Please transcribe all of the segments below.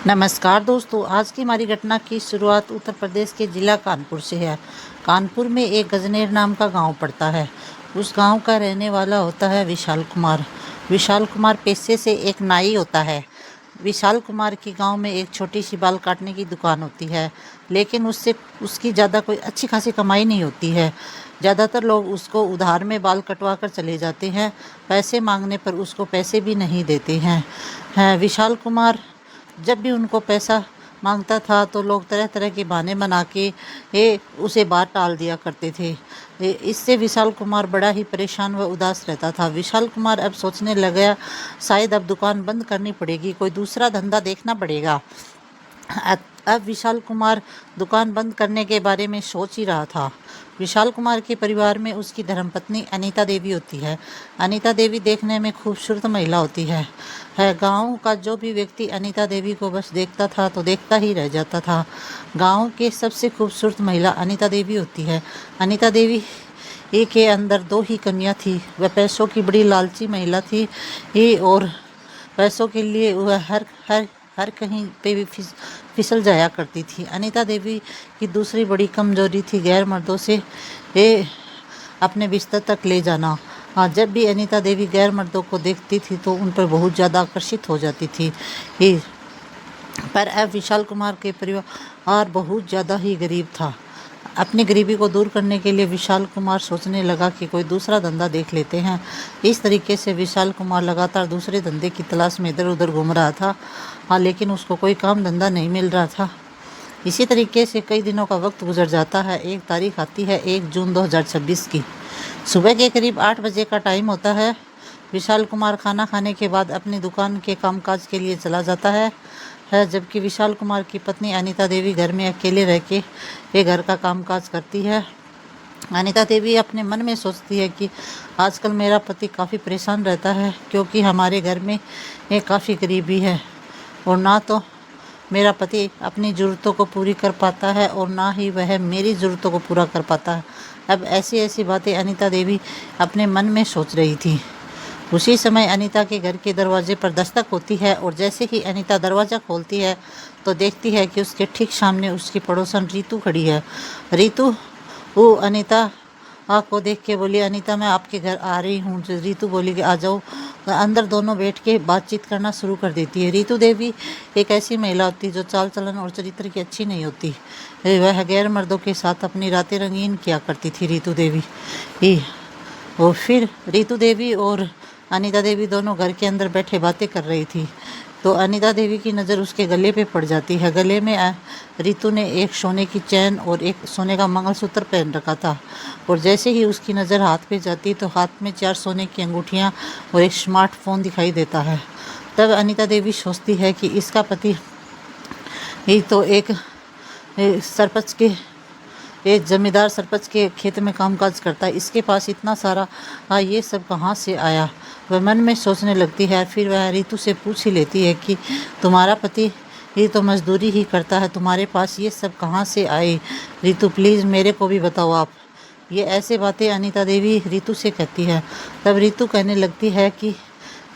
नमस्कार दोस्तों, आज की हमारी घटना की शुरुआत उत्तर प्रदेश के ज़िला कानपुर से है। कानपुर में एक गजनेर नाम का गांव पड़ता है। उस गांव का रहने वाला होता है विशाल कुमार। विशाल कुमार पेशे से एक नाई होता है। विशाल कुमार की गांव में एक छोटी सी बाल काटने की दुकान होती है, लेकिन उससे उसकी ज़्यादा कोई अच्छी खासी कमाई नहीं होती है। ज़्यादातर लोग उसको उधार में बाल कटवा कर चले जाते हैं। पैसे मांगने पर उसको पैसे भी नहीं देते हैं। विशाल कुमार जब भी उनको पैसा मांगता था तो लोग तरह तरह के बहाने बना के उसे बाहर टाल दिया करते थे। इससे विशाल कुमार बड़ा ही परेशान व उदास रहता था। विशाल कुमार अब सोचने लगा, शायद अब दुकान बंद करनी पड़ेगी, कोई दूसरा धंधा देखना पड़ेगा। अब विशाल कुमार दुकान बंद करने के बारे में सोच ही रहा था। विशाल कुमार के परिवार में उसकी धर्मपत्नी अनीता देवी होती है। अनीता देवी देखने में खूबसूरत महिला होती है। गांव का जो भी व्यक्ति अनीता देवी को बस देखता था तो देखता ही रह जाता था। गांव के सबसे खूबसूरत महिला अनीता देवी होती है। अनीता देवी के अंदर दो ही कन्या थी। वह पैसों की बड़ी लालची महिला थी और पैसों के लिए वह हर हर हर कहीं पे भी फिसल जाया करती थी। अनीता देवी की दूसरी बड़ी कमजोरी थी गैर मर्दों से अपने बिस्तर तक ले जाना। जब भी अनीता देवी गैर मर्दों को देखती थी तो उन पर बहुत ज़्यादा आकर्षित हो जाती थी। पर अब विशाल कुमार के परिवार बहुत ज़्यादा ही गरीब था। अपनी गरीबी को दूर करने के लिए विशाल कुमार सोचने लगा कि कोई दूसरा धंधा देख लेते हैं। इस तरीके से विशाल कुमार लगातार दूसरे धंधे की तलाश में इधर उधर घूम रहा था। लेकिन उसको कोई काम धंधा नहीं मिल रहा था। इसी तरीके से कई दिनों का वक्त गुजर जाता है। एक तारीख आती है 1 जून 2026 की। सुबह के करीब 8 बजे का टाइम होता है। विशाल कुमार खाना खाने के बाद अपनी दुकान के कामकाज के लिए चला जाता है, जबकि विशाल कुमार की पत्नी अनीता देवी घर में अकेले रह के घर का कामकाज करती है। अनीता देवी अपने मन में सोचती है कि आजकल मेरा पति काफ़ी परेशान रहता है, क्योंकि हमारे घर में काफ़ी गरीबी है और ना तो मेरा पति अपनी ज़रूरतों को पूरी कर पाता है और ना ही वह मेरी ज़रूरतों को पूरा कर पाता है। अब ऐसी ऐसी बातें अनीता देवी अपने मन में सोच रही थी। उसी समय अनीता के घर के दरवाजे पर दस्तक होती है और जैसे ही अनीता दरवाज़ा खोलती है तो देखती है कि उसके ठीक सामने उसकी पड़ोसन रीतू खड़ी है। रीतू वो अनीता को देख के बोली, अनीता मैं आपके घर आ रही हूँ। रीतू बोली कि आ जाओ। अंदर दोनों बैठ के बातचीत करना शुरू कर देती है। रीतू देवी एक ऐसी महिला होती है जो चाल चलन और चरित्र की अच्छी नहीं होती। वह गैर मर्दों के साथ अपनी रातें रंगीन किया करती थी रीतू देवी। और फिर रीतू देवी और अनीता देवी दोनों घर के अंदर बैठे बातें कर रही थी तो अनीता देवी की नज़र उसके गले पे पड़ जाती है। गले में रीतू ने एक सोने की चैन और एक सोने का मंगलसूत्र पहन रखा था और जैसे ही उसकी नज़र हाथ पे जाती तो हाथ में 4 सोने की अंगूठियाँ और एक स्मार्टफोन दिखाई देता है। तब अनीता देवी सोचती है कि इसका पति ही तो एक सरपंच के एक जमींदार सरपंच के खेत में कामकाज करता है, इसके पास इतना सारा ये सब कहाँ से आया। वह मन में सोचने लगती है। फिर वह रीतू से पूछ ही लेती है कि तुम्हारा पति ये तो मजदूरी ही करता है, तुम्हारे पास ये सब कहाँ से आए। रीतू प्लीज़ मेरे को भी बताओ आप। ये ऐसे बातें अनीता देवी रीतू से कहती है। तब रीतू कहने लगती है कि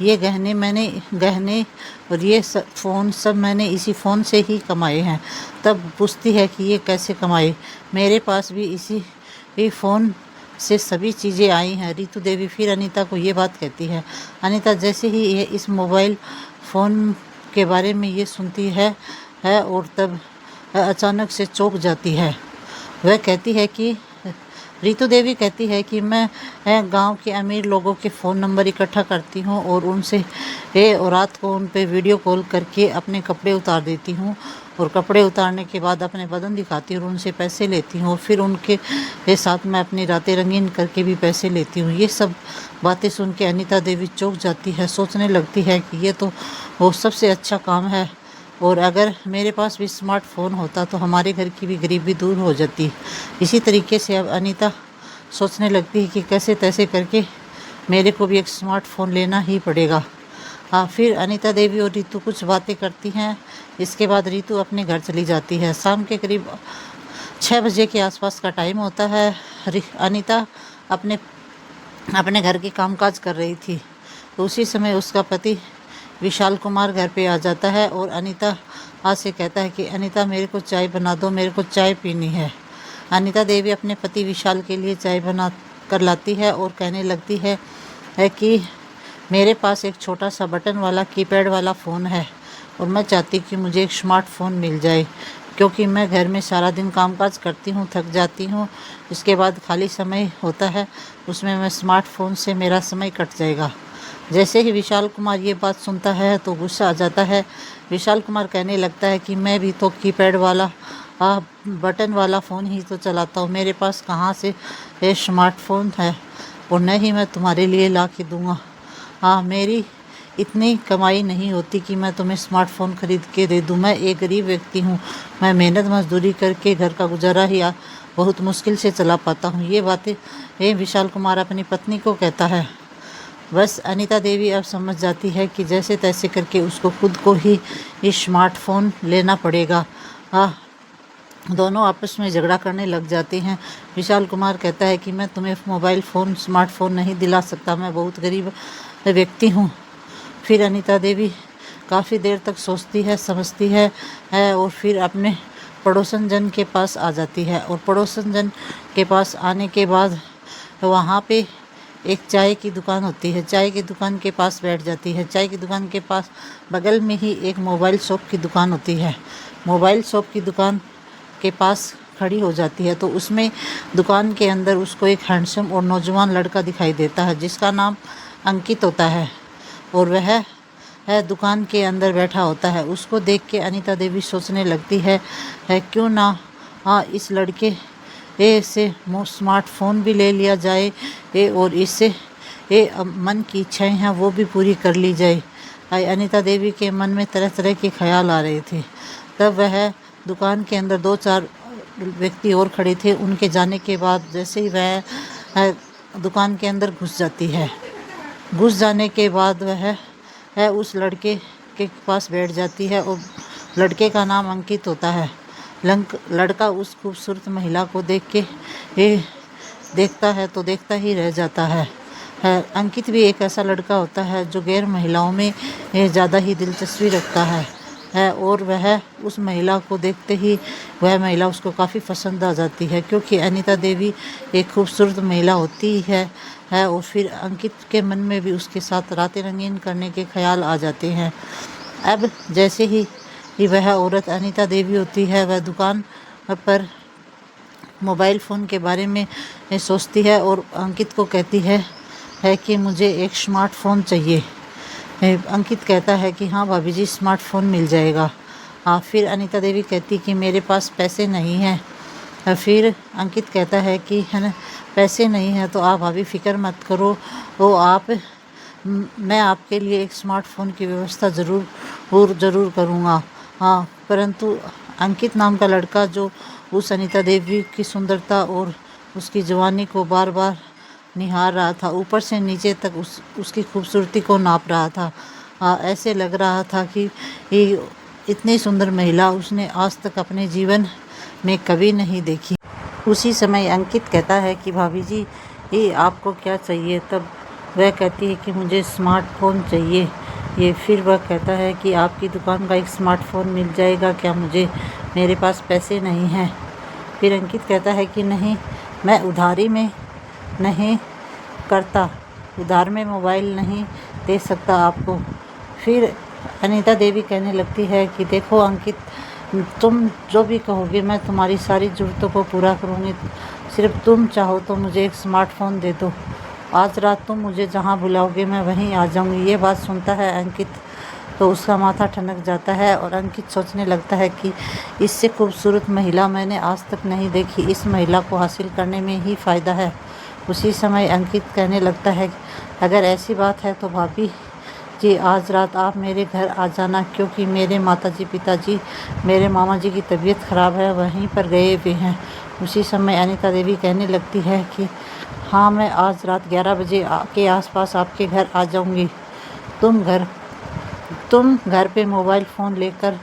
ये गहने और ये फ़ोन सब मैंने इसी फ़ोन से ही कमाए हैं। तब पूछती है कि ये कैसे कमाए। मेरे पास भी इसी फ़ोन से सभी चीज़ें आई हैं। रीतू देवी फिर अनीता को ये बात कहती है। अनीता जैसे ही ये इस मोबाइल फ़ोन के बारे में ये सुनती है और तब अचानक से चौंक जाती है। वह कहती है कि रीतू देवी कहती है कि मैं गांव के अमीर लोगों के फ़ोन नंबर इकट्ठा करती हूं और उनसे और रात को उन पे वीडियो कॉल करके अपने कपड़े उतार देती हूं और कपड़े उतारने के बाद अपने बदन दिखाती हूँ और उनसे पैसे लेती हूँ। फिर उनके साथ मैं अपनी रातें रंगीन करके भी पैसे लेती हूँ। ये सब बातें सुन के अनीता देवी चौंक जाती है। सोचने लगती है कि ये तो वो सबसे अच्छा काम है और अगर मेरे पास भी स्मार्टफोन होता तो हमारे घर की भी गरीबी दूर हो जाती। इसी तरीके से अब अनीता सोचने लगती है कि कैसे तैसे करके मेरे को भी एक स्मार्टफोन लेना ही पड़ेगा। फिर अनीता देवी और रीतू कुछ बातें करती हैं। इसके बाद रीतू अपने घर चली जाती है। शाम के करीब 6 बजे के आसपास का टाइम होता है। अनीता अपने घर के कामकाज कर रही थी तो उसी समय उसका पति विशाल कुमार घर पे आ जाता है और अनीता आज से कहता है कि अनीता मेरे को चाय बना दो, मेरे को चाय पीनी है। अनीता देवी अपने पति विशाल के लिए चाय बना कर लाती है और कहने लगती है कि मेरे पास एक छोटा सा बटन वाला कीपैड वाला फ़ोन है और मैं चाहती कि मुझे एक स्मार्टफ़ोन मिल जाए, क्योंकि मैं घर में सारा दिन कामकाज करती हूँ, थक जाती हूँ। इसके बाद खाली समय होता है, उसमें मैं स्मार्टफ़ोन से मेरा समय कट जाएगा। जैसे ही विशाल कुमार ये बात सुनता है तो गुस्सा आ जाता है। विशाल कुमार कहने लगता है कि मैं भी तो कीपैड वाला बटन वाला फ़ोन ही तो चलाता हूँ, मेरे पास कहाँ से ये स्मार्टफ़ोन है और न ही मैं तुम्हारे लिए ला के दूँगा। मेरी इतनी कमाई नहीं होती कि मैं तुम्हें स्मार्टफ़ोन ख़रीद के दे दूँ। मैं एक गरीब व्यक्ति हूँ, मैं मेहनत मजदूरी करके घर का गुजारा ही बहुत मुश्किल से चला पाता हूँ। ये बातें विशाल कुमार अपनी पत्नी को कहता है। बस अनीता देवी अब समझ जाती है कि जैसे तैसे करके उसको खुद को ही स्मार्टफ़ोन लेना पड़ेगा। दोनों आपस में झगड़ा करने लग जाते हैं। विशाल कुमार कहता है कि मैं तुम्हें मोबाइल फ़ोन स्मार्टफ़ोन नहीं दिला सकता, मैं बहुत गरीब व्यक्ति हूँ। फिर अनीता देवी काफ़ी देर तक सोचती है, समझती है और फिर अपने पड़ोसन जन के पास आ जाती है। और पड़ोसन जन के पास आने के बाद वहाँ पे एक चाय की दुकान होती है। चाय की दुकान के पास बैठ जाती है। चाय की दुकान के पास बगल में ही एक मोबाइल शॉप की दुकान होती है। मोबाइल शॉप की दुकान के पास खड़ी हो जाती है तो उसमें दुकान के अंदर उसको एक हैंडसम और नौजवान लड़का दिखाई देता है जिसका नाम अंकित होता है और वह दुकान के अंदर बैठा होता है। उसको देख के अनीता देवी सोचने लगती है क्यों ना इस लड़के से स्मार्टफ़ोन भी ले लिया जाए और इससे मन की इच्छाएं हैं वो भी पूरी कर ली जाए। अनीता देवी के मन में तरह तरह के ख्याल आ रहे थे। तब वह दुकान के अंदर 2-4 व्यक्ति और खड़े थे। उनके जाने के बाद जैसे ही वह दुकान के अंदर घुस जाती है, घुस जाने के बाद वह उस लड़के के पास बैठ जाती है और लड़के का नाम अंकित होता है। लड़का उस खूबसूरत महिला को देख के देखता है तो देखता ही रह जाता है। अंकित भी एक ऐसा लड़का होता है जो गैर महिलाओं में ज़्यादा ही दिलचस्पी रखता है और वह उस महिला को देखते ही वह महिला उसको काफ़ी पसंद आ जाती है, क्योंकि अनीता देवी एक खूबसूरत महिला होती है और फिर अंकित के मन में भी उसके साथ रातें रंगीन करने के ख्याल आ जाते हैं। अब जैसे ही वह औरत अनीता देवी होती है, वह दुकान पर मोबाइल फ़ोन के बारे में सोचती है और अंकित को कहती है कि मुझे एक स्मार्टफ़ोन चाहिए। अंकित कहता है कि हाँ भाभी जी, स्मार्टफ़ोन मिल जाएगा। फिर अनीता देवी कहती कि मेरे पास पैसे नहीं हैं। फिर अंकित कहता है कि है ना, पैसे नहीं हैं तो आप भाभी फ़िक्र मत करो, मैं आपके लिए एक स्मार्टफ़ोन की व्यवस्था ज़रूर करूँगा। परंतु अंकित नाम का लड़का जो उस अनीता देवी की सुंदरता और उसकी जवानी को बार बार निहार रहा था, ऊपर से नीचे तक उसकी खूबसूरती को नाप रहा था। ऐसे लग रहा था कि इतनी सुंदर महिला उसने आज तक अपने जीवन में कभी नहीं देखी। उसी समय अंकित कहता है कि भाभी जी, ये आपको क्या चाहिए? तब वह कहती है कि मुझे स्मार्टफ़ोन चाहिए। फिर वह कहता है कि आपकी दुकान का एक स्मार्टफ़ोन मिल जाएगा क्या मुझे? मेरे पास पैसे नहीं हैं। फिर अंकित कहता है कि नहीं, मैं उधारी में नहीं करता, उधार में मोबाइल नहीं दे सकता आपको। फिर अनीता देवी कहने लगती है कि देखो अंकित, तुम जो भी कहोगे मैं तुम्हारी सारी ज़रूरतों को पूरा करूँगी, सिर्फ तुम चाहो तो मुझे एक स्मार्टफ़ोन दे दो। आज रात तुम मुझे जहाँ बुलाओगे मैं वहीं आ जाऊँगी। ये बात सुनता है अंकित तो उसका माथा ठनक जाता है और अंकित सोचने लगता है कि इससे खूबसूरत महिला मैंने आज तक नहीं देखी, इस महिला को हासिल करने में ही फ़ायदा है। उसी समय अंकित कहने लगता है अगर ऐसी बात है तो भाभी जी, आज रात आप मेरे घर आ जाना, क्योंकि मेरे माताजी पिताजी, मेरे मामा जी की तबीयत ख़राब है, वहीं पर गए हुए हैं। उसी समय अनीता देवी कहने लगती है कि हाँ, मैं आज रात 11 बजे के आसपास आपके घर आ जाऊंगी। तुम घर पे मोबाइल फ़ोन लेकर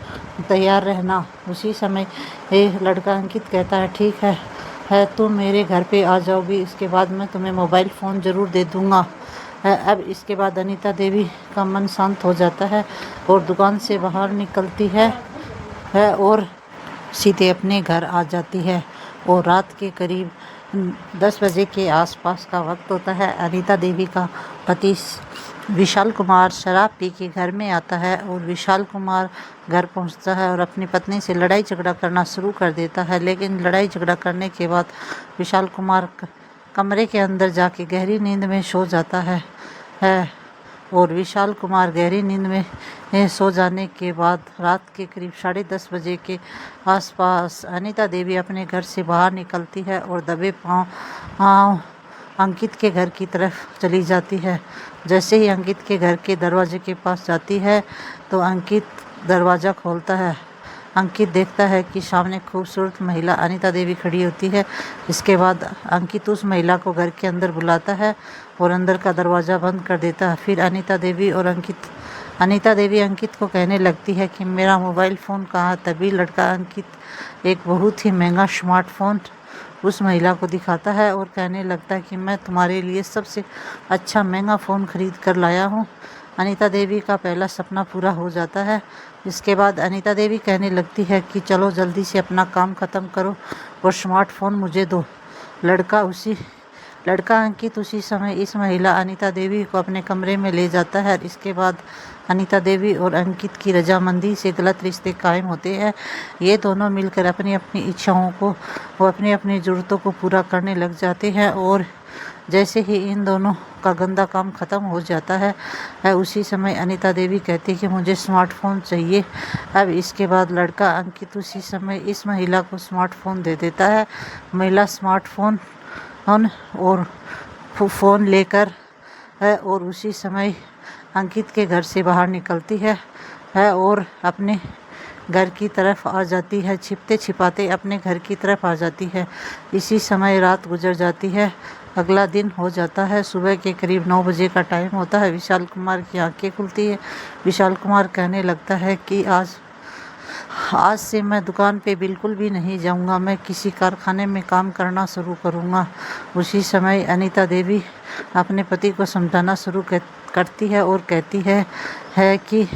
तैयार रहना। उसी समय लड़का अंकित कहता है ठीक है, तुम मेरे घर पे आ जाओगी, इसके बाद मैं तुम्हें मोबाइल फ़ोन ज़रूर दे दूँगा। अब इसके बाद अनीता देवी का मन शांत हो जाता है और दुकान से बाहर निकलती है है और सीधे अपने घर आ जाती है। और रात के करीब 10 बजे के आसपास का वक्त होता है। अनीता देवी का पति विशाल कुमार शराब पी के घर में आता है और विशाल कुमार घर पहुंचता है और अपनी पत्नी से लड़ाई झगड़ा करना शुरू कर देता है। लेकिन लड़ाई झगड़ा करने के बाद विशाल कुमार कमरे के अंदर जाके गहरी नींद में सो जाता है और विशाल कुमार गहरी नींद में सो जाने के बाद रात के करीब 10:30 बजे के आसपास अनीता देवी अपने घर से बाहर निकलती है और दबे पाँव अंकित के घर की तरफ चली जाती है। जैसे ही अंकित के घर के दरवाजे के पास जाती है तो अंकित दरवाज़ा खोलता है। अंकित देखता है कि सामने खूबसूरत महिला अनीता देवी खड़ी होती है। इसके बाद अंकित उस महिला को घर के अंदर बुलाता है और अंदर का दरवाज़ा बंद कर देता है। फिर अनीता देवी अंकित को कहने लगती है कि मेरा मोबाइल फ़ोन कहाँ है। तभी लड़का अंकित एक बहुत ही महंगा स्मार्टफोन उस महिला को दिखाता है और कहने लगता है कि मैं तुम्हारे लिए सबसे अच्छा महंगा फ़ोन खरीद कर लाया हूँ। अनीता देवी का पहला सपना पूरा हो जाता है। इसके बाद अनीता देवी कहने लगती है कि चलो जल्दी से अपना काम ख़त्म करो और स्मार्टफोन मुझे दो। लड़का अंकित उसी समय इस महिला अनीता देवी को अपने कमरे में ले जाता है। इसके बाद अनीता देवी और अंकित की रजामंदी से गलत रिश्ते कायम होते हैं। ये दोनों मिलकर अपनी अपनी इच्छाओं को व अपनी अपनी ज़रूरतों को पूरा करने लग जाते हैं और जैसे ही इन दोनों का गंदा काम ख़त्म हो जाता है उसी समय अनीता देवी कहती है कि मुझे स्मार्टफोन चाहिए। अब इसके बाद लड़का अंकित उसी समय इस महिला को स्मार्टफोन दे देता है। महिला स्मार्टफोन और फ़ोन लेकर और उसी समय अंकित के घर से बाहर निकलती है और अपने घर की तरफ आ जाती है। छिपते छिपाते अपने घर की तरफ आ जाती है। इसी समय रात गुजर जाती है। अगला दिन हो जाता है। सुबह के करीब 9 बजे का टाइम होता है। विशाल कुमार की आंखें खुलती है। विशाल कुमार कहने लगता है कि आज से मैं दुकान पे बिल्कुल भी नहीं जाऊंगा, मैं किसी कारखाने में काम करना शुरू करूंगा। उसी समय अनीता देवी अपने पति को समझाना शुरू करती है और कहती है कि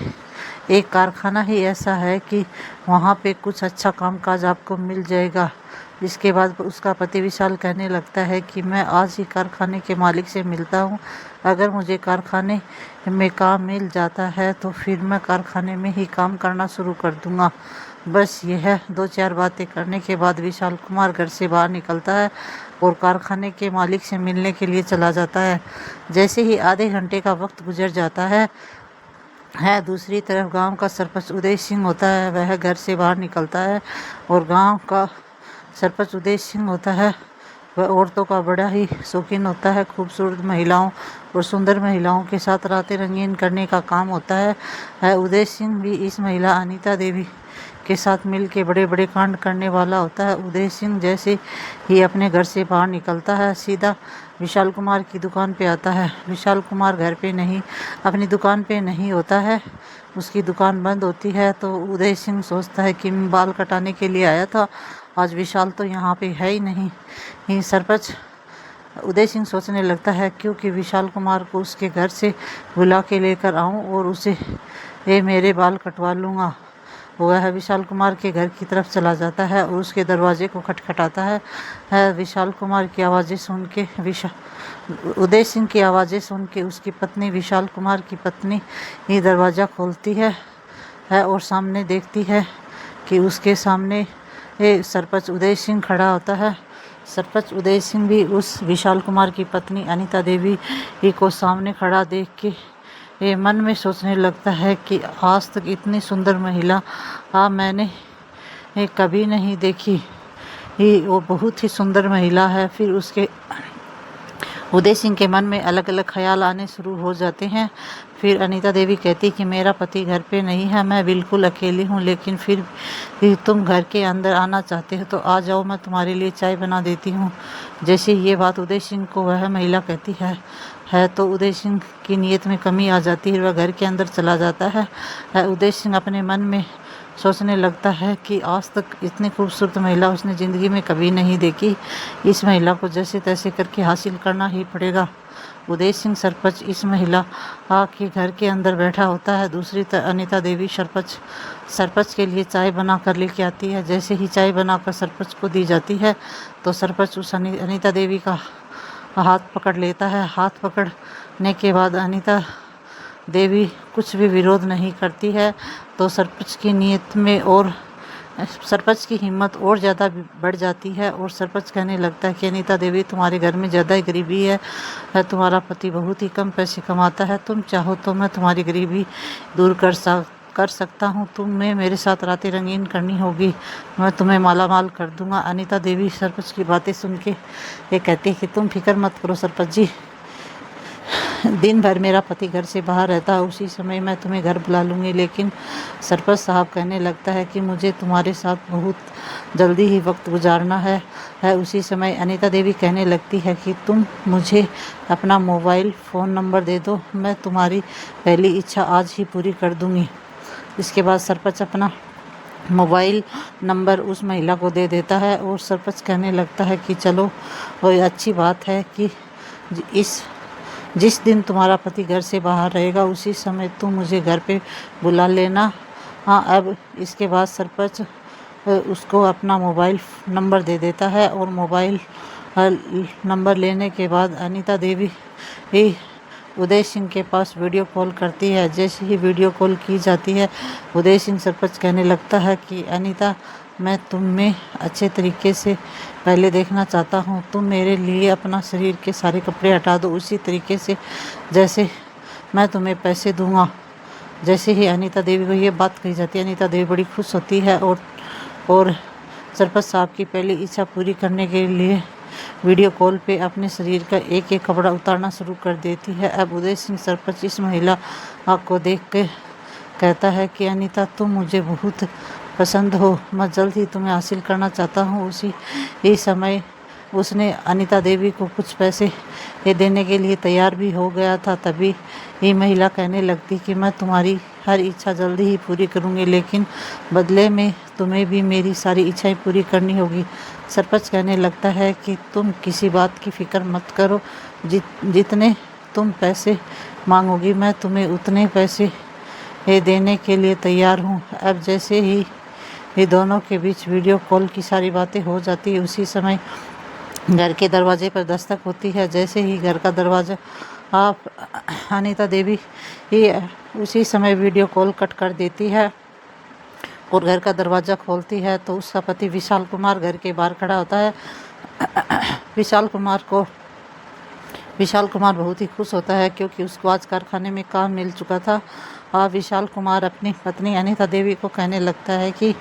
एक कारखाना ही ऐसा है कि वहाँ पे कुछ अच्छा कामकाज आपको मिल जाएगा। इसके बाद उसका पति विशाल कहने लगता है कि मैं आज ही कारखाने के मालिक से मिलता हूँ। अगर मुझे कारखाने में काम मिल जाता है तो फिर मैं कारखाने में ही काम करना शुरू कर दूँगा। बस यह 2-4 बातें करने के बाद विशाल कुमार घर से बाहर निकलता है और कारखाने के मालिक से मिलने के लिए चला जाता है। जैसे ही आधे घंटे का वक्त गुजर जाता है दूसरी तरफ गांव का सरपंच उदय सिंह होता है। वह घर से बाहर निकलता है और गांव का सरपंच उदय सिंह होता है वह औरतों का बड़ा ही शौकीन होता है। खूबसूरत महिलाओं और सुंदर महिलाओं के साथ रातें रंगीन करने का काम होता है। उदय सिंह भी इस महिला अनीता देवी के साथ मिल के बड़े बड़े कांड करने वाला होता है। उदय सिंह जैसे ही अपने घर से बाहर निकलता है सीधा विशाल कुमार की दुकान पे आता है। विशाल कुमार घर पे नहीं, अपनी दुकान पे नहीं होता है, उसकी दुकान बंद होती है। तो उदय सिंह सोचता है कि मैं बाल कटाने के लिए आया था, आज विशाल तो यहाँ पे है ही नहीं। सरपंच उदय सिंह सोचने लगता है क्योंकि विशाल कुमार को उसके घर से बुला के लेकर आऊँ और उसे मेरे बाल कटवा लूँगा। वह विशाल कुमार के घर की तरफ चला जाता है और उसके दरवाजे को खटखटाता है। विशाल कुमार की आवाज़ें सुन के उदय सिंह की आवाज़ें सुन के उसकी पत्नी विशाल कुमार की पत्नी ही दरवाज़ा खोलती है और सामने देखती है कि उसके सामने सरपंच उदय सिंह खड़ा होता है। सरपंच उदय सिंह भी उस विशाल कुमार की पत्नी अनीता देवी को सामने खड़ा देख के मन में सोचने लगता है कि आज तक इतनी सुंदर महिला मैंने कभी नहीं देखी। वो बहुत ही सुंदर महिला है। फिर उसके उदय सिंह के मन में अलग अलग ख्याल आने शुरू हो जाते हैं। फिर अनीता देवी कहती कि मेरा पति घर पे नहीं है, मैं बिल्कुल अकेली हूँ, लेकिन फिर भी तुम घर के अंदर आना चाहते हो तो आ जाओ, मैं तुम्हारे लिए चाय बना देती हूँ। जैसे ये बात उदय सिंह को वह महिला कहती है तो उदय सिंह की नीयत में कमी आ जाती है। वह घर के अंदर चला जाता है। उदय सिंह अपने मन में सोचने लगता है कि आज तक इतनी खूबसूरत महिला उसने ज़िंदगी में कभी नहीं देखी। इस महिला को जैसे तैसे करके हासिल करना ही पड़ेगा। उदय सिंह सरपंच इस महिला के घर के अंदर बैठा होता है। दूसरी तरफ अनीता देवी सरपंच के लिए चाय बना कर लेके आती है। जैसे ही चाय बनाकर सरपंच को दी जाती है तो सरपंच उस अनीता देवी का हाथ पकड़ लेता है। हाथ पकड़ने के बाद अनीता देवी कुछ भी विरोध नहीं करती है तो सरपंच की नीयत में और सरपंच की हिम्मत और ज़्यादा बढ़ जाती है और सरपंच कहने लगता है कि अनीता देवी, तुम्हारे घर में ज़्यादा ही गरीबी है, तुम्हारा पति बहुत ही कम पैसे कमाता है, तुम चाहो तो मैं तुम्हारी गरीबी दूर कर सकता हूँ। तुम्हें मेरे साथ रातें रंगीन करनी होगी, मैं तुम्हें माला माल कर दूंगा। अनीता देवी सरपंच की बातें सुन के ये कहती है कि तुम फिक्र मत करो सरपंच जी, दिन भर मेरा पति घर से बाहर रहता है, उसी समय मैं तुम्हें घर बुला लूँगी। लेकिन सरपंच साहब कहने लगता है कि मुझे तुम्हारे साथ बहुत जल्दी ही वक्त गुजारना है। उसी समय अनीता देवी कहने लगती है कि तुम मुझे अपना मोबाइल फ़ोन नंबर दे दो, मैं तुम्हारी पहली इच्छा आज ही पूरी कर दूँगी। इसके बाद सरपंच अपना मोबाइल नंबर उस महिला को दे देता है और सरपंच कहने लगता है कि चलो, वो अच्छी बात है कि जिस दिन तुम्हारा पति घर से बाहर रहेगा उसी समय तुम मुझे घर पे बुला लेना। हाँ, अब इसके बाद सरपंच उसको अपना मोबाइल नंबर दे देता है और मोबाइल नंबर लेने के बाद अनीता देवी उदय सिंह के पास वीडियो कॉल करती है। जैसे ही वीडियो कॉल की जाती है उदय सिंह सरपंच कहने लगता है कि अनीता, मैं तुम में अच्छे तरीके से पहले देखना चाहता हूँ। तुम मेरे लिए अपना शरीर के सारे कपड़े हटा दो, उसी तरीके से जैसे मैं तुम्हें पैसे दूंगा। जैसे ही अनीता देवी को ये बात कही जाती है अनीता देवी बड़ी खुश होती है और सरपंच साहब की पहली इच्छा पूरी करने के लिए वीडियो कॉल पे अपने शरीर का एक एक कपड़ा उतारना शुरू कर देती है। अब उदय सिंह सरपंच इस महिला को देख के कहता है कि अनीता, तुम मुझे बहुत पसंद हो, मैं जल्द ही तुम्हें हासिल करना चाहता हूँ। उसी समय उसने अनीता देवी को कुछ पैसे देने के लिए तैयार भी हो गया था। तभी ये महिला कहने लगती कि मैं तुम्हारी हर इच्छा जल्दी ही पूरी करूँगी, लेकिन बदले में तुम्हें भी मेरी सारी इच्छाएं पूरी करनी होगी। सरपंच कहने लगता है कि तुम किसी बात की फिक्र मत करो, जितने तुम पैसे मांगोगी मैं तुम्हें उतने पैसे देने के लिए तैयार हूँ। अब जैसे ही ये दोनों के बीच वीडियो कॉल की सारी बातें हो जाती है उसी समय घर के दरवाजे पर दस्तक होती है। जैसे ही घर का दरवाज़ा अनीता देवी ही उसी समय वीडियो कॉल कट कर देती है और घर का दरवाज़ा खोलती है तो उसका पति विशाल कुमार घर के बाहर खड़ा होता है। विशाल कुमार बहुत ही खुश होता है क्योंकि उसको आज कारखाने में काम मिल चुका था। विशाल कुमार अपनी पत्नी अनीता देवी को कहने लगता है कि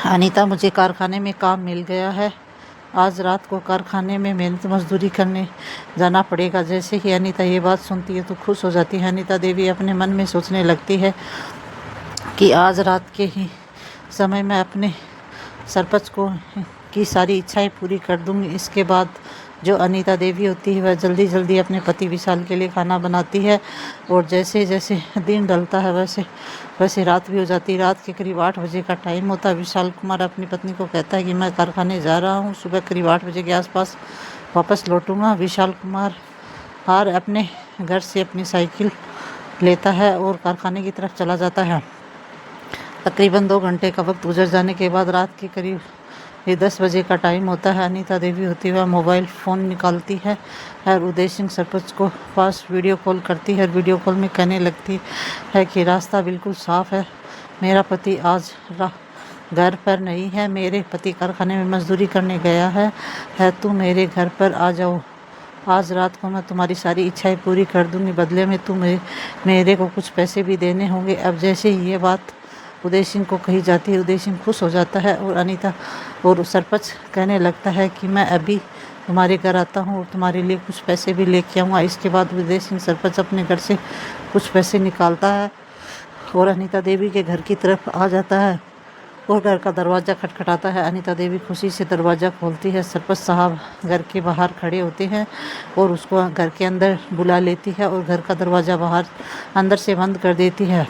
अनीता, मुझे कारखाने में काम मिल गया है, आज रात को कारखाने में मेहनत मजदूरी करने जाना पड़ेगा। जैसे ही अनीता ये बात सुनती है तो खुश हो जाती है। अनीता देवी अपने मन में सोचने लगती है कि आज रात के ही समय में अपने सरपंच की सारी इच्छाएं पूरी कर दूंगी। इसके बाद जो अनीता देवी होती है वह जल्दी जल्दी अपने पति विशाल के लिए खाना बनाती है और जैसे जैसे दिन ढलता है वैसे रात भी हो जाती है। रात के करीब 8 बजे का टाइम होता है। विशाल कुमार अपनी पत्नी को कहता है कि मैं कारखाने जा रहा हूँ, सुबह करीब 8 बजे के आसपास वापस लौटूंगा। विशाल कुमार अपने घर से अपनी साइकिल लेता है और कारखाने की तरफ चला जाता है। तकरीबन 2 घंटे का वक्त गुजर जाने के बाद रात के करीब 10 बजे का टाइम होता है। अनीता देवी होती हुआ मोबाइल फ़ोन निकालती है और उदय सिंह सरपंच को पास वीडियो कॉल करती है। वीडियो कॉल में कहने लगती है कि रास्ता बिल्कुल साफ़ है, मेरा पति आज घर पर नहीं है, मेरे पति कारखाने में मजदूरी करने गया है, तुम मेरे घर पर आ जाओ। आज रात को मैं तुम्हारी सारी इच्छाएं पूरी कर दूंगी, बदले में तुम मेरे को कुछ पैसे भी देने होंगे। अब जैसे ही ये बात उदय सिंह को कही जाती है उदय सिंह खुश हो जाता है और अनीता और सरपंच कहने लगता है कि मैं अभी तुम्हारे घर आता हूँ और तुम्हारे लिए कुछ पैसे भी लेके आऊँगा। इसके बाद उदय सिंह सरपंच अपने घर से कुछ पैसे निकालता है और अनीता देवी के घर की तरफ आ जाता है और घर का दरवाज़ा खटखटाता है। अनीता देवी खुशी से दरवाज़ा खोलती है। सरपंच साहब घर के बाहर खड़े होते हैं और उसको घर के अंदर बुला लेती है और घर का दरवाज़ा अंदर से बंद कर देती है।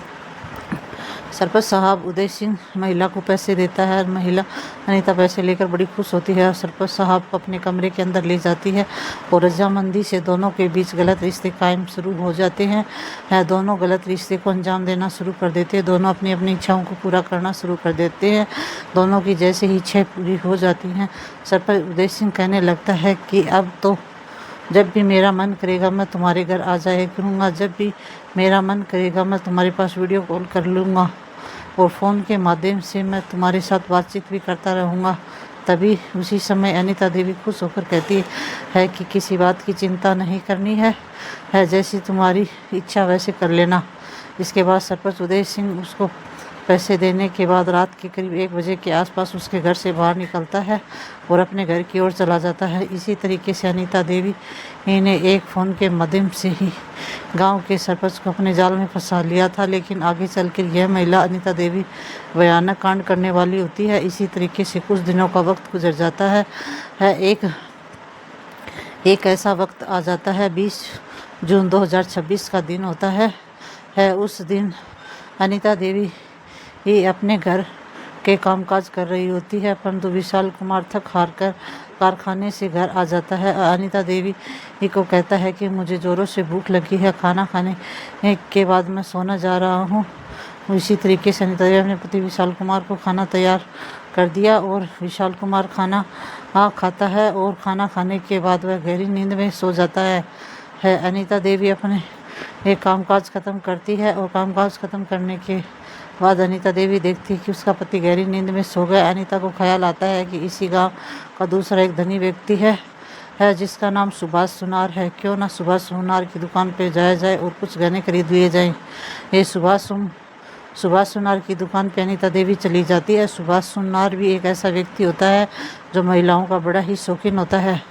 सरपंच साहब उदय सिंह महिला को पैसे देता है। महिला अनीता पैसे लेकर बड़ी खुश होती है और सरपंच साहब को अपने कमरे के अंदर ले जाती है और रजामंदी से दोनों के बीच गलत रिश्ते कायम शुरू हो जाते हैं। दोनों गलत रिश्ते को अंजाम देना शुरू कर देते हैं। दोनों अपनी अपनी इच्छाओं को पूरा करना शुरू कर देते हैं। दोनों की जैसे ही इच्छाएं पूरी हो जाती हैं, सरपंच उदय सिंह कहने लगता है कि अब तो जब भी मेरा मन करेगा मैं तुम्हारे घर आ जाया करूँगा। जब भी मेरा मन करेगा मैं तुम्हारे पास वीडियो कॉल कर लूँगा और फ़ोन के माध्यम से मैं तुम्हारे साथ बातचीत भी करता रहूँगा। तभी उसी समय अनीता देवी खुश होकर कहती है कि किसी बात की चिंता नहीं करनी है जैसी तुम्हारी इच्छा वैसे कर लेना। इसके बाद सरपंच उदय सिंह उसको पैसे देने के बाद रात के करीब 1 बजे के आसपास उसके घर से बाहर निकलता है और अपने घर की ओर चला जाता है। इसी तरीके से अनीता देवी ने एक फ़ोन के माध्यम से ही गांव के सरपंच को अपने जाल में फंसा लिया था, लेकिन आगे चलकर यह महिला अनीता देवी भयानक कांड करने वाली होती है। इसी तरीके से कुछ दिनों का वक्त गुजर जाता है। एक ऐसा वक्त आ जाता है, 20 जून 2026 का दिन होता है। उस दिन अनीता देवी ही अपने घर के कामकाज कर रही होती है, परंतु विशाल कुमार थक हार कर कारखाने से घर आ जाता है। अनीता देवी ही को कहता है कि मुझे ज़ोरों से भूख लगी है, खाना खाने के बाद मैं सोना जा रहा हूँ। इसी तरीके से अनीता देवी अपने पति विशाल कुमार को खाना तैयार कर दिया और विशाल कुमार खाना खाता है और खाना खाने के बाद वह गहरी नींद में सो जाता है। अनीता देवी अपने कामकाज ख़त्म करती है और कामकाज ख़त्म करने के बाद अनीता देवी देखती है कि उसका पति गहरी नींद में सो गया। अनीता को ख्याल आता है कि इसी गांव का दूसरा एक धनी व्यक्ति है जिसका नाम सुभाष सुनार है। क्यों ना सुभाष सुनार की दुकान पे जाया जाए और कुछ गहने खरीद लिए जाएं। ये सुभाष सुनार की दुकान पे अनीता देवी चली जाती है। सुभाष सुनार भी एक ऐसा व्यक्ति होता है जो महिलाओं का बड़ा ही शौकीन होता है।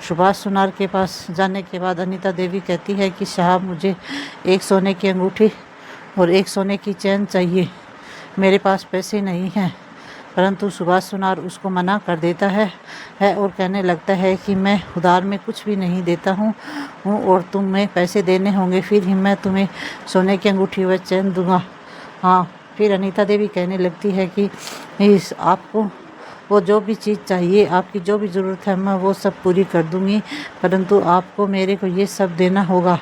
सुभाष सुनार के पास जाने के बाद अनीता देवी कहती है कि साहब मुझे एक सोने की अंगूठी और एक सोने की चैन चाहिए, मेरे पास पैसे नहीं हैं। परंतु सुभाष सुनार उसको मना कर देता है और कहने लगता है कि मैं उधार में कुछ भी नहीं देता हूँ और तुम्हें पैसे देने होंगे फिर ही मैं तुम्हें सोने की अंगूठी व चैन दूंगा। हाँ, फिर अनीता देवी कहने लगती है कि आपको वो जो भी चीज़ चाहिए, आपकी जो भी ज़रूरत है मैं वो सब पूरी कर दूँगी, परंतु आपको मेरे को ये सब देना होगा।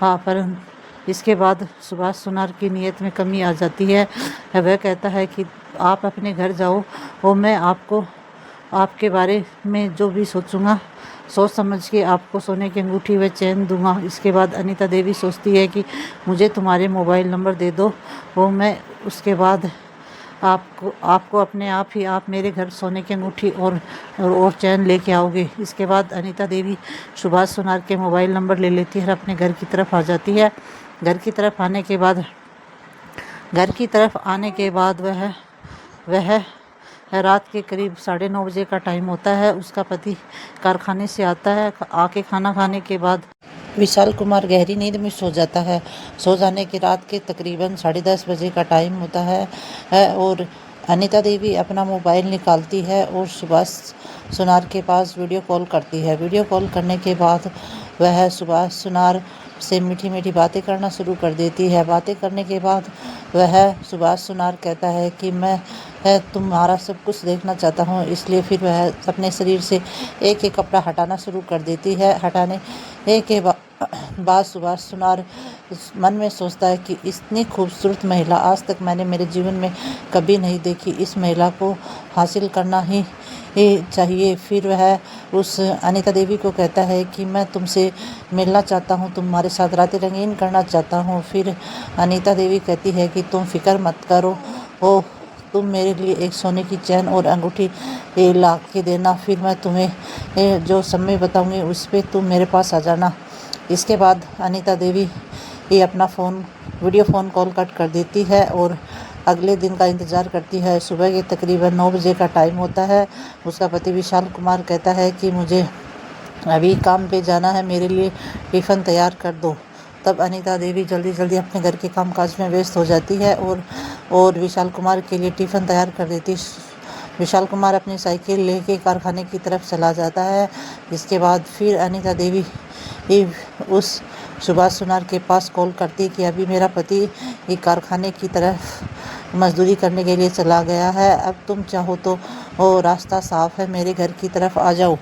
हाँ, परंतु इसके बाद सुभाष सुनार की नीयत में कमी आ जाती है। वह कहता है कि आप अपने घर जाओ और मैं आपको आपके बारे में जो भी सोचूंगा सोच समझ के आपको सोने की अंगूठी व चैन दूंगा। इसके बाद अनीता देवी सोचती है कि मुझे तुम्हारे मोबाइल नंबर दे दो वो मैं उसके बाद आपको अपने आप मेरे घर सोने की अंगूठी और चैन लेके आओगे। इसके बाद अनीता देवी सुभाष सुनार के मोबाइल नंबर ले लेती है और अपने घर की तरफ आ जाती है। घर की तरफ आने के बाद वह रात के करीब 9:30 बजे का टाइम होता है। उसका पति कारखाने से आता है। आके खाना खाने के बाद विशाल कुमार गहरी नींद में सो जाता है। सो जाने के रात के तकरीबन 10:30 बजे का टाइम होता है और अनीता देवी अपना मोबाइल निकालती है और सुभाष सुनार के पास वीडियो कॉल करती है। वीडियो कॉल करने के बाद वह सुभाष सुनार से मीठी मीठी बातें करना शुरू कर देती है। बातें करने के बाद वह सुभाष सुनार कहता है कि मैं तुम्हारा सब कुछ देखना चाहता हूँ, इसलिए फिर वह अपने शरीर से एक एक कपड़ा हटाना शुरू कर देती है। हटाने के बाद सुभाष सुनार मन में सोचता है कि इतनी खूबसूरत महिला आज तक मैंने मेरे जीवन में कभी नहीं देखी, इस महिला को हासिल करना ही चाहिए। फिर वह उस अनीता देवी को कहता है कि मैं तुमसे मिलना चाहता हूँ, तुम्हारे साथ रातें रंगीन करना चाहता हूँ। फिर अनीता देवी कहती है कि तुम फिक्र मत करो, तुम मेरे लिए एक सोने की चैन और अंगूठी ला के देना, फिर मैं तुम्हें जो समय बताऊँगी उस पर तुम मेरे पास आ जाना। इसके बाद अनीता देवी अपना वीडियो फ़ोन कॉल कट कर देती है और अगले दिन का इंतज़ार करती है। सुबह के तकरीबन 9 बजे का टाइम होता है। उसका पति विशाल कुमार कहता है कि मुझे अभी काम पे जाना है, मेरे लिए टिफ़िन तैयार कर दो। तब अनीता देवी जल्दी अपने घर के कामकाज में व्यस्त हो जाती है और विशाल कुमार के लिए टिफ़िन तैयार कर देती। विशाल कुमार अपनी साइकिल लेके कारखाने की तरफ चला जाता है। इसके बाद फिर अनीता देवी उस सुभाष सुनार के पास कॉल करती कि अभी मेरा पति कारखाने की तरफ मजदूरी करने के लिए चला गया है। अब तुम चाहो तो वो रास्ता साफ है, मेरे घर की तरफ आ जाओ।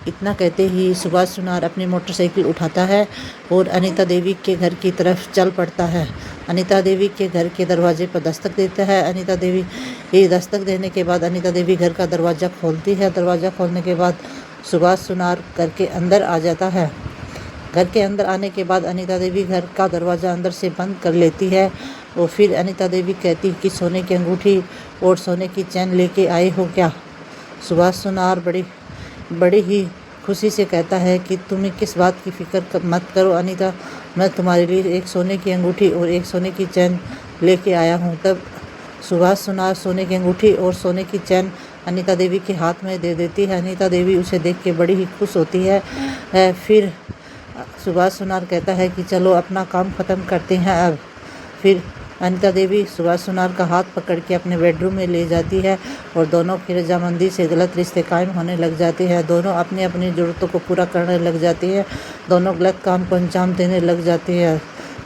इतना कहते ही सुभाष सुनार अपनी मोटरसाइकिल उठाता है और अनीता देवी के घर की तरफ चल पड़ता है। अनीता देवी के घर के दरवाजे पर दस्तक देता है। अनीता देवी ये दस्तक देने के बाद अनीता देवी घर का दरवाज़ा खोलती है। दरवाज़ा खोलने के बाद सुभाष सुनार घर के अंदर आ जाता है। घर के अंदर आने के बाद अनीता देवी घर का दरवाज़ा अंदर से बंद कर लेती है और फिर अनीता देवी कहती है कि सोने की अंगूठी और सोने की चैन लेके आए हो क्या? सुभाष सुनार बड़ी ही खुशी से कहता है कि तुम्हें किस बात की फ़िक्र मत करो अनीता, मैं तुम्हारे लिए एक सोने की अंगूठी और एक सोने की चैन लेके आया हूँ। तब सुभाष सुनार सोने की अंगूठी और सोने की चैन अनीता देवी के हाथ में दे देती है। अनीता देवी उसे देख के बड़ी ही खुश होती है। फिर सुभाष सुनार कहता है कि चलो अपना काम ख़त्म करते हैं अब। फिर अनीता देवी सुभाष सुनार का हाथ पकड़ के अपने बेडरूम में ले जाती है और दोनों की रजामंदी से गलत रिश्ते कायम होने लग जाते हैं। दोनों अपनी अपनी ज़रूरतों को पूरा करने लग जाती हैं। दोनों गलत काम को अंजाम देने लग जाते हैं।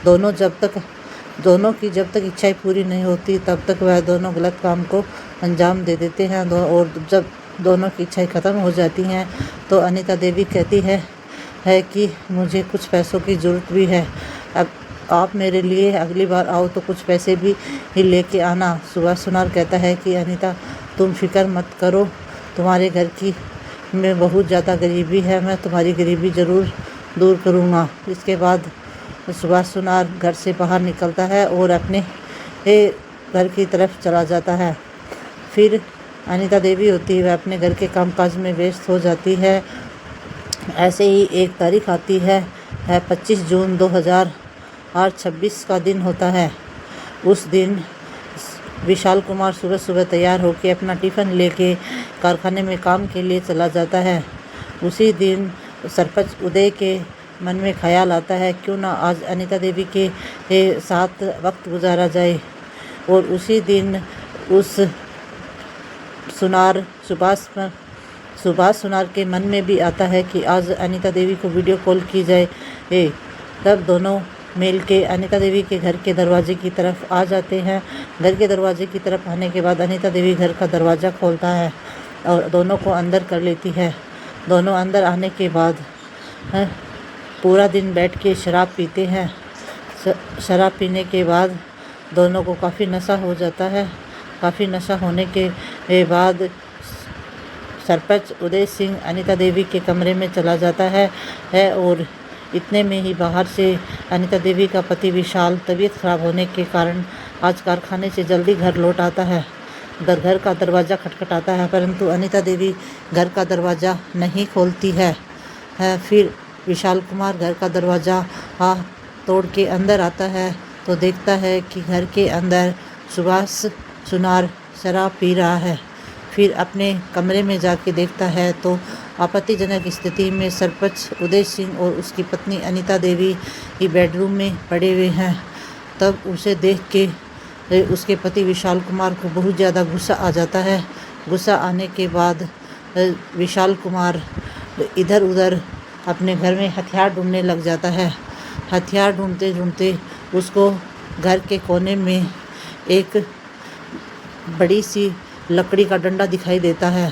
दोनों की जब तक इच्छाएं पूरी नहीं होती तब तक वह दोनों गलत काम को अंजाम दे देते हैं। और जब दोनों की इच्छाएं ख़त्म हो जाती हैं तो अनीता देवी कहती है कि मुझे कुछ पैसों की ज़रूरत भी है। अब आप मेरे लिए अगली बार आओ तो कुछ पैसे भी ही लेके आना। सुभाष सुनार कहता है कि अनीता तुम फिक्र मत करो, तुम्हारे घर की में बहुत ज़्यादा गरीबी है, मैं तुम्हारी गरीबी ज़रूर दूर करूँगा। इसके बाद सुभाष सुनार घर से बाहर निकलता है और अपने घर की तरफ चला जाता है। फिर अनीता देवी होती है वह अपने घर के कामकाज में व्यस्त हो जाती है। ऐसे ही एक तारीख आती है 25 जून 2026 का दिन होता है। उस दिन विशाल कुमार सुबह सुबह तैयार होकर अपना टिफ़िन लेके कारखाने में काम के लिए चला जाता है। उसी दिन सरपंच उदय के मन में ख्याल आता है क्यों ना आज अनीता देवी के साथ वक्त गुजारा जाए। और उसी दिन उस सुभाष सुनार के मन में भी आता है कि आज अनीता देवी को वीडियो कॉल की जाए। तब दोनों मिल के अनीता देवी के घर के दरवाजे की तरफ आ जाते हैं। घर के दरवाजे की तरफ आने के बाद अनीता देवी घर का दरवाज़ा खोलता है और दोनों को अंदर कर लेती है। दोनों अंदर आने के बाद पूरा दिन बैठ के शराब पीते हैं। शराब पीने के बाद दोनों को काफ़ी नशा हो जाता है। काफ़ी नशा होने के बाद सरपंच उदय सिंह अनीता देवी के कमरे में चला जाता है और इतने में ही बाहर से अनीता देवी का पति विशाल तबीयत ख़राब होने के कारण आज कारखाने से जल्दी घर लौट आता है। घर का दरवाज़ा खटखटाता है परंतु अनीता देवी घर का दरवाज़ा नहीं खोलती है। फिर विशाल कुमार घर का दरवाज़ा तोड़ के अंदर आता है तो देखता है कि घर के अंदर सुभाष सुनार शराब पी रहा है। फिर अपने कमरे में जाके देखता है तो आपत्तिजनक स्थिति में सरपंच उदय सिंह और उसकी पत्नी अनीता देवी ही बेडरूम में पड़े हुए हैं। तब उसे देख के उसके पति विशाल कुमार को बहुत ज़्यादा गुस्सा आ जाता है। गुस्सा आने के बाद विशाल कुमार इधर उधर अपने घर में हथियार ढूंढने लग जाता है। हथियार ढूंढते ढूंढते उसको घर के कोने में एक बड़ी सी लकड़ी का डंडा दिखाई देता है।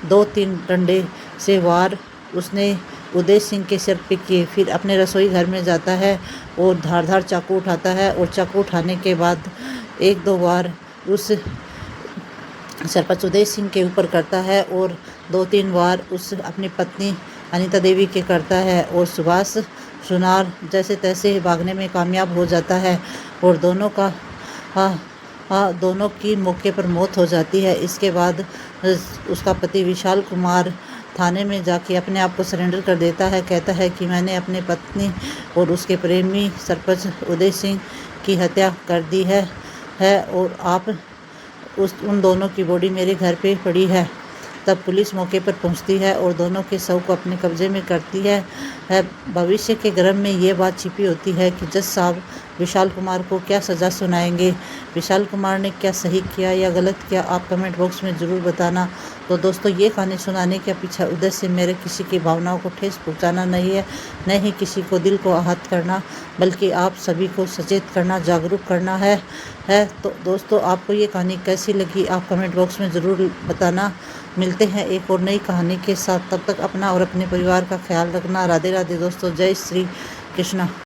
2-3 डंडे से वार उसने उदय सिंह के सिर पे किए। फिर अपने रसोई घर में जाता है और धारदार चाकू उठाता है और चाकू उठाने के बाद 1-2 बार उस सरपंच उदय सिंह के ऊपर करता है और 2-3 बार उस अपनी पत्नी अनीता देवी के करता है और सुभाष सुनार जैसे तैसे भागने में कामयाब हो जाता है और दोनों की मौके पर मौत हो जाती है। इसके बाद उसका पति विशाल कुमार थाने में जाके अपने आप को सरेंडर कर देता है। कहता है कि मैंने अपनी पत्नी और उसके प्रेमी सरपंच उदय सिंह की हत्या कर दी है और आप उन दोनों की बॉडी मेरे घर पे पड़ी है। तब पुलिस मौके पर पहुंचती है और दोनों के शव को अपने कब्जे में करती है। भविष्य के गर्भ में ये बात छिपी होती है कि जज साहब विशाल कुमार को क्या सज़ा सुनाएंगे, विशाल कुमार ने क्या सही किया या गलत किया, आप कमेंट बॉक्स में ज़रूर बताना। तो दोस्तों, ये कहानी सुनाने का पीछे उद्देश्य मेरे किसी की भावनाओं को ठेस पहुंचाना नहीं है, न ही किसी को दिल को आहत करना, बल्कि आप सभी को सचेत करना, जागरूक करना है। तो दोस्तों, आपको ये कहानी कैसी लगी आप कमेंट बॉक्स में ज़रूर बताना। मिलते हैं एक और नई कहानी के साथ, तब तक अपना और अपने परिवार का ख्याल रखना। राधे राधे दोस्तों, जय श्री कृष्णा।